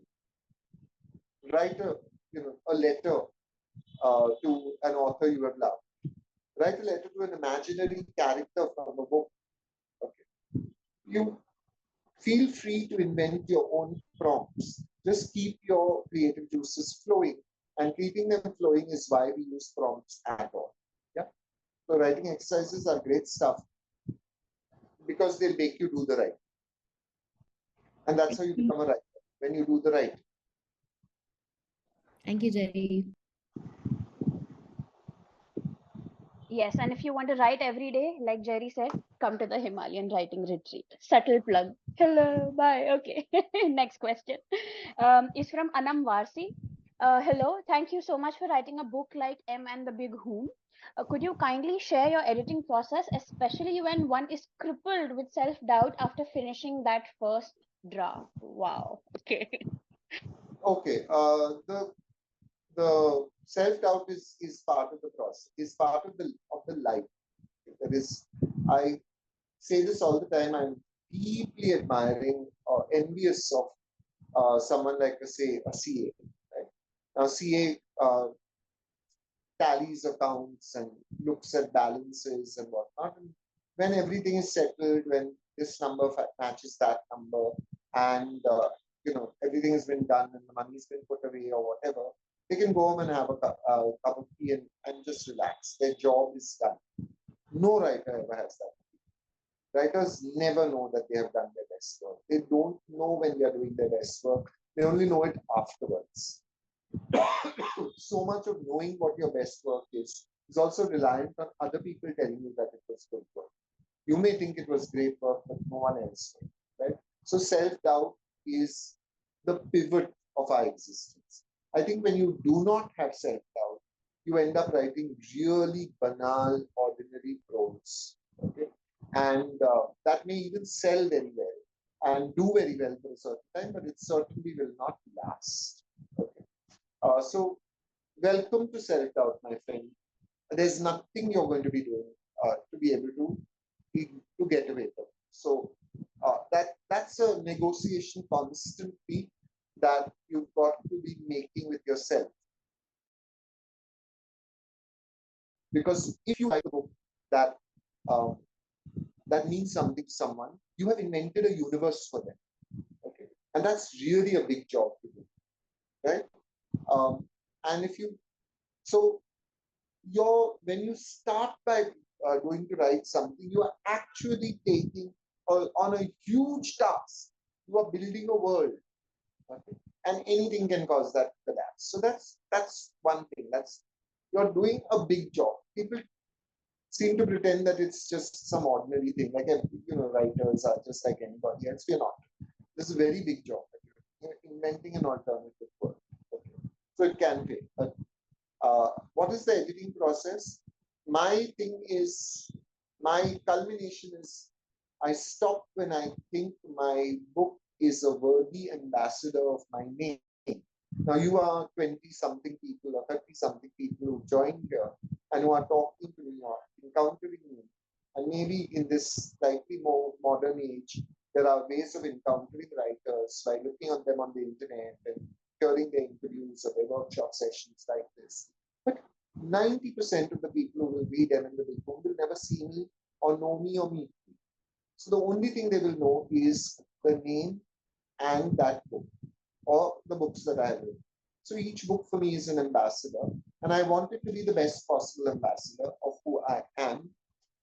Write a letter to an author you have loved. Write a letter to an imaginary character from a book. Okay. You feel free to invent your own prompts. Just keep your creative juices flowing. And keeping them flowing is why we use prompts at all. Yeah. So writing exercises are great stuff because they'll make you do the right. And that's how you become a writer, when you do the right. Thank you, Jerry. Yes, and if you want to write every day, like Jerry said, come to the Himalayan writing retreat. Subtle plug. Hello, bye. Okay. Next question is from Anam Varsi. Hello, thank you so much for writing a book like M and the Big Whom. Could you kindly share your editing process, especially when one is crippled with self-doubt after finishing that first draft? Wow. Okay. Okay. The self-doubt is part of the process, is part of the life. That is, I say this all the time. I'm deeply admiring or envious of someone like a CA. Right? Now, CA tallies accounts and looks at balances and whatnot. And when everything is settled, when this number matches that number, and everything has been done and the money's been put away or whatever, they can go home and have a cup of tea and just relax. Their job is done. No writer ever has that. Writers never know that they have done their best work. They don't know when they are doing their best work. They only know it afterwards. So much of knowing what your best work is also reliant on other people telling you that it was good work. You may think it was great work, but no one else will, right? So self-doubt is the pivot of our existence. I think when you do not have self-doubt, you end up writing really banal, ordinary prose. Okay? And that may even sell very well and do very well for a certain time, but it certainly will not last. Okay? So welcome to self-doubt, my friend. There's nothing you're going to be doing to be able to get away from. So that's a negotiation constantly that you've got to be making with yourself. Because if you write a book that that means something to someone, you have invented a universe for them. Okay, and that's really a big job to do, right? And if you when you start by going to write something, you are actually taking on a huge task. You are building a world, okay? And anything can cause that collapse. So that's one thing. You're doing a big job. People seem to pretend that it's just some ordinary thing, like writers are just like anybody else. We're not. This is a very big job. You're inventing an alternative world. Okay. So it can fail. But what is the editing process? My thing is, my culmination is, I stop when I think my book is a worthy ambassador of my name. Now, you are 20 something people or 30 something people who joined here and who are talking to me or encountering me. And maybe in this slightly more modern age, there are ways of encountering writers by looking on them on the internet and hearing their interviews or their workshop sessions like this. But 90% of the people who will read Ellen the Big Boom will never see me or know me or meet me. So the only thing they will know is the name and that book or the books that I have written. So each book for me is an ambassador, and I want it to be the best possible ambassador of who I am.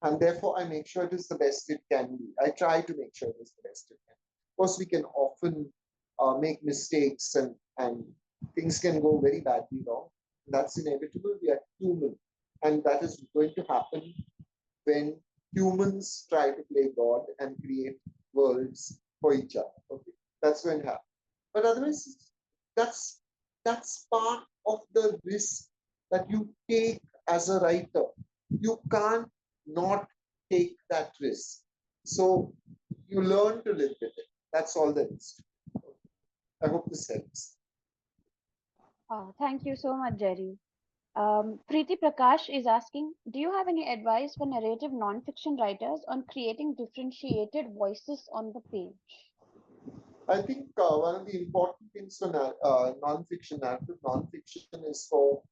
And therefore, I make sure it is the best it can be. I try to make sure it is the best it can. Of course, we can often make mistakes and things can go very badly wrong. That's inevitable. We are human. And that is going to happen when humans try to play God and create worlds for each other. Okay, that's going to happen. But otherwise, that's that's part of the risk that you take as a writer. You can't not take that risk. So you learn to live with it. That's all there is. I hope this helps. Thank you so much, Jerry. Preeti Prakash is asking, do you have any advice for narrative non-fiction writers on creating differentiated voices on the page? I think one of the important things for non-fiction, narrative non-fiction is for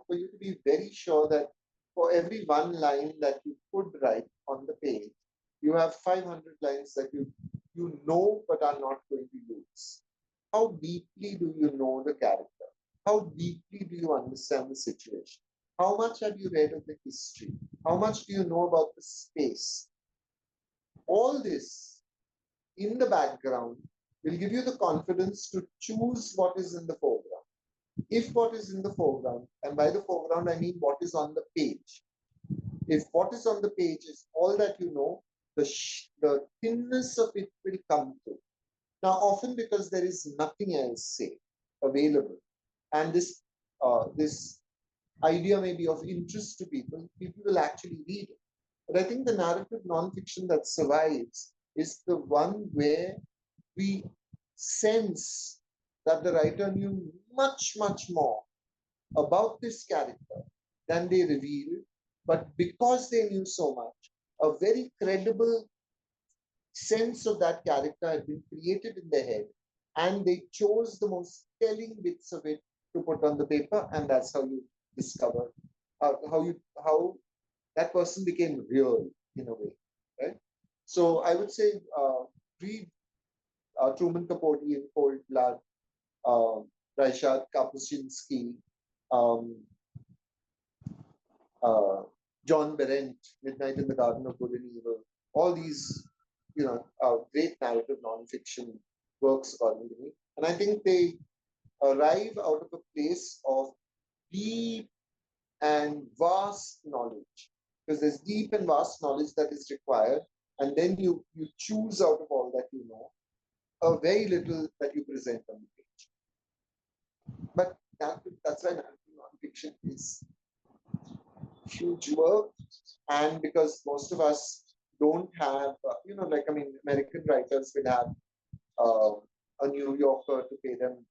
you to be very sure that for every one line that you could write on the page, you have 500 lines that you know but are not going to use. How deeply do you know the character? How deeply do you understand the situation? How much have you read of the history? How much do you know about the space? All this in the background will give you the confidence to choose what is in the foreground. If what is in the foreground, and by the foreground I mean what is on the page, if what is on the page is all that you know, the thinness of it will come through. Now, often because there is nothing else, say, available, and this idea may be of interest to people, people will actually read it. But I think the narrative nonfiction that survives is the one where we sense that the writer knew much, much more about this character than they revealed. But because they knew so much, a very credible sense of that character had been created in their head, and they chose the most telling bits of it to put on the paper, and that's how you discover how that person became real in a way, right? So I would say read Truman Capote in Cold Blood, Ryszard Kapuscinski, um, uh, John Berendt, Midnight in the Garden of Good and Evil. All these, great narrative nonfiction works according to me. And I think they arrive out of a place of deep and vast knowledge, because there's deep and vast knowledge that is required, and then you choose out of all that you know a very little that you present on the page. But that's why nonfiction is huge work, and because most of us don't have, American writers will have uh, a New Yorker to pay them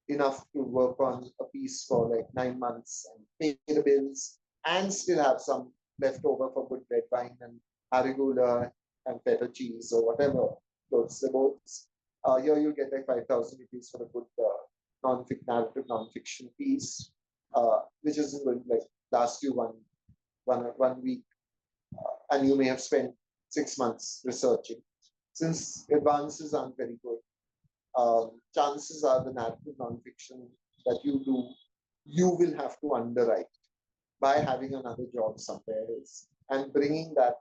enough to work on a piece for like 9 months and pay the bills and still have some left over for good red wine and arugula and feta cheese or whatever floats the boats. Here you get like 5,000 rupees for a good narrative non-fiction piece, which isn't going to like last you one week, and you may have spent 6 months researching. Since advances aren't very good, chances are the narrative nonfiction that you do, you will have to underwrite by having another job somewhere else and bringing that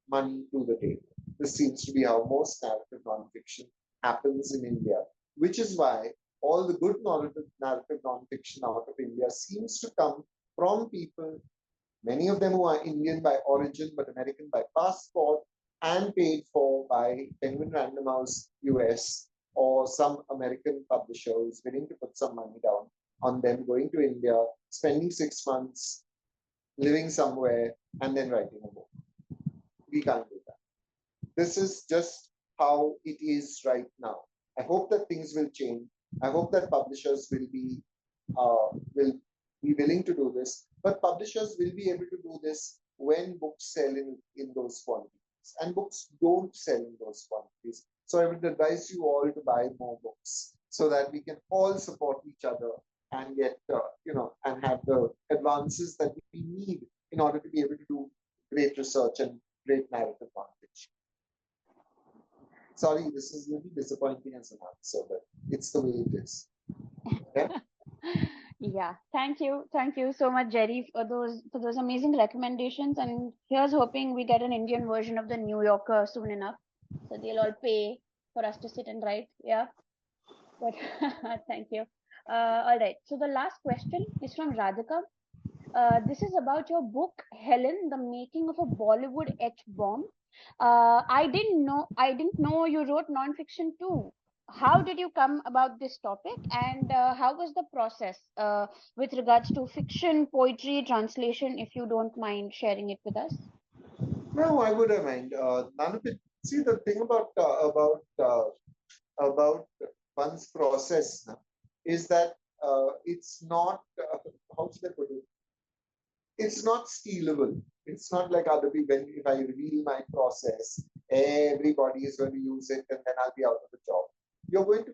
money to the table. This seems to be how most narrative nonfiction happens in India, which is why all the good narrative nonfiction out of India seems to come from people, many of them who are Indian by origin but American by passport and paid for by Penguin Random House US or some American publisher who's willing to put some money down on them going to India, spending 6 months, living somewhere, and then writing a book. We can't do that. This is just how it is right now. I hope that things will change. I hope that publishers will be willing to do this, but publishers will be able to do this when books sell in those quantities, and books don't sell in those quantities. So I would advise you all to buy more books so that we can all support each other and get and have the advances that we need in order to be able to do great research and great narrative nonfiction. Sorry, this is really disappointing as an answer, but it's the way it is. Okay? Yeah, thank you so much, Jerry, for those amazing recommendations. And here's hoping we get an Indian version of the New Yorker soon enough, so they'll all pay for us to sit and write. Yeah, but thank you. All right. So the last question is from Radhika. This is about your book, Helen, the making of a Bollywood H-bomb. I didn't know you wrote nonfiction too. How did you come about this topic, and how was the process with regards to fiction, poetry, translation? If you don't mind sharing it with us. No, I wouldn't mind. None of it. See, the thing about one's process is that it's not. How should I put it? It's not stealable. It's not like other people. If I reveal my process, everybody is going to use it, and then I'll be out of the job. You're going to.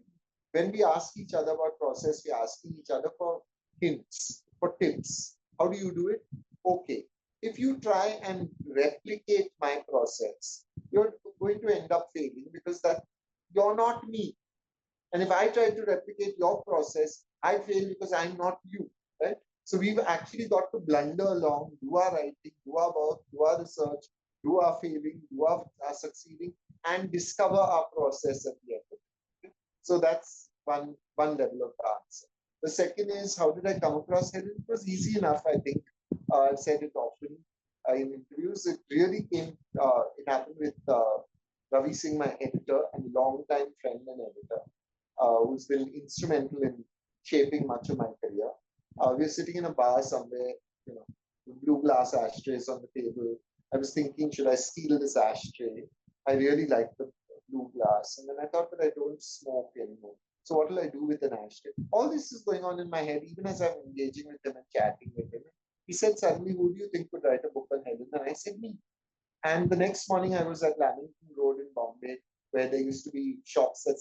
When we ask each other about process, we're asking each other for hints, for tips. How do you do it? Okay. If you try and replicate my process, you're going to end up failing because that you're not me. And if I try to replicate your process, I fail because I'm not you, right? So we've actually got to blunder along, do our writing, do our work, do our research, do our failing, do our succeeding, and discover our process at the end of it. So that's one level of the answer. The second is, how did I come across Helen? It was easy enough, I think. I've said it often in interviews. It really it happened with Ravi Singh, my editor and longtime friend and editor, who's been instrumental in shaping much of my career. We were sitting in a bar somewhere, blue glass ashtrays on the table. I was thinking, should I steal this ashtray? I really like the blue glass. And then I thought that I don't smoke anymore. So what will I do with an ashtray? All this is going on in my head, even as I'm engaging with him and chatting with him. He said, suddenly, who do you think would write a book on Helen? And I said, me. And the next morning, I was at Lamington Road in Bombay, where there used to be shops that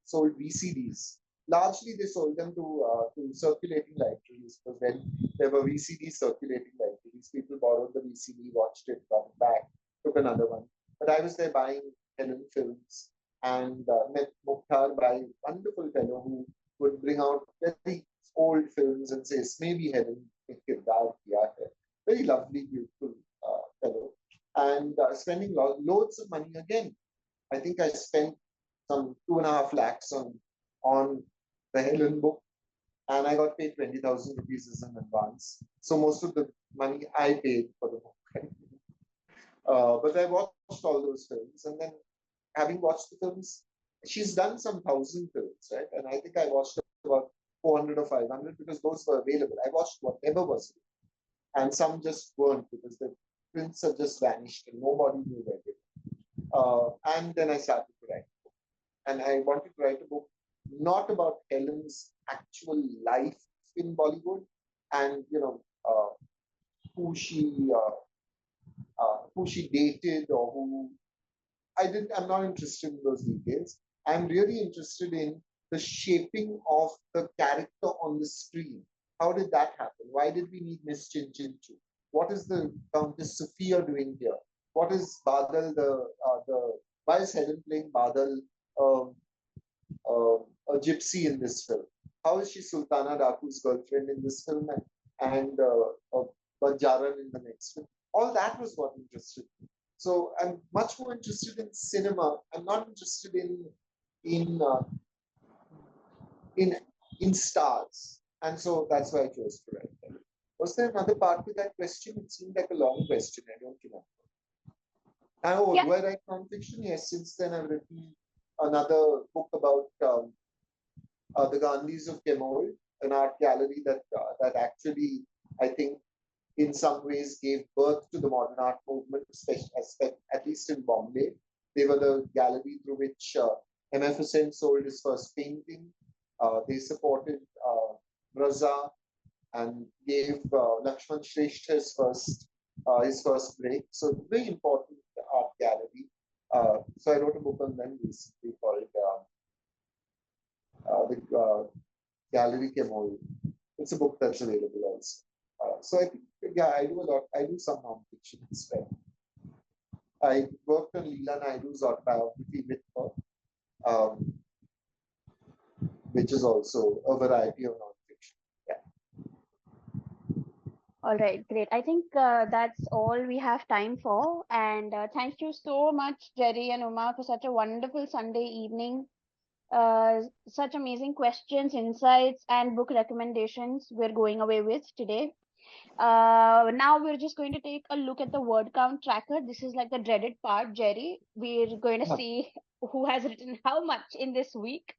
sold VCDs. Largely, they sold them to circulating libraries, because when there were VCDs circulating libraries, people borrowed the VCD, watched it, got it back, took another one. But I was there buying Helen films and met Mukhtar Bhai, wonderful fellow who would bring out very old films and say, maybe Helen kirdar kiya hai. Very lovely, beautiful fellow. And spending loads of money again. I think I spent some 2.5 lakhs on the Helen book, and I got paid 20,000 rupees as an advance. So most of the money I paid for the book. But I watched all those films, and then having watched the films, she's done some 1,000 films, right? And I think I watched about 400 or 500 because those were available. I watched whatever was available, and some just weren't because the prints have just vanished and nobody knew where they were. And then I started to write a book, and I wanted to write a book not about Helen's actual life in Bollywood and who she dated or who I'm not interested in those details. I'm really interested in the shaping of the character on the screen. How did that happen? Why did we need Miss Chinchinchu? What is the Countess Sophia doing here? What is Badal why is Helen playing Badal, a gypsy in this film? How is she Sultana Daku's girlfriend in this film and a Banjaran in the next film? All that was what interested me. So I'm much more interested in cinema. I'm not interested in stars, and so that's why I chose to write that. Was there another part to that question? It seemed like a long question. I don't remember. Oh, Yeah. do I write nonfiction? Yes, since then I've written another book about the Gandhis of Kemol, an art gallery that actually, I think, in some ways gave birth to the modern art movement, especially at least in Bombay. They were the gallery through which M.F. Hussain sold his first painting. They supported Raza and gave Lakshman Shrestha his first break. So very important art gallery. So I wrote a book on them recently called the Gallery Kemol. It's a book that's available also. So I think, yeah, I do a lot. I do some non-fiction as well. I worked on Leela Naidu's autobiography with her, which is also a variety of non-fiction. All right, great. I think that's all we have time for. And thank you so much, Jerry and Uma, for such a wonderful Sunday evening. Such amazing questions, insights, and book recommendations we're going away with today. Now we're just going to take a look at the word count tracker. This is like the dreaded part, Jerry. We're going to see who has written how much in this week.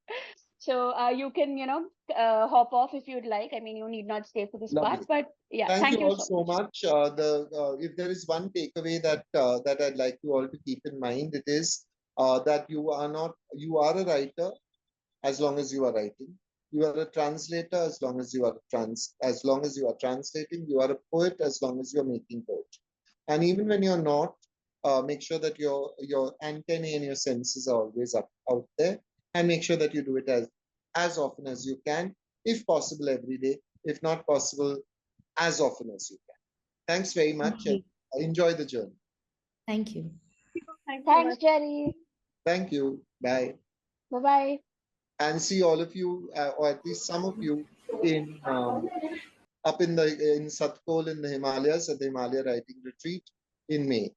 So you can, hop off if you'd like. I mean, you need not stay for this Lovely. part, but yeah, Thank you all so so much. much. If there is one takeaway that I'd like you all to keep in mind, it is that you are a writer as long as you are writing. You are a translator as long as you are translating. You are a poet as long as you are making poetry. And even when you're not, make sure that your antennae and your senses are always out there, and make sure that you do it as often as you can, if possible every day, if not possible, as often as you can. Thanks very much, and enjoy the journey. Thank you. Thanks, Jerry. Thank you. Bye. Bye-bye. And see all of you, or at least some of you, in up in Satkol in the Himalayas at the Himalaya Writing Retreat in May.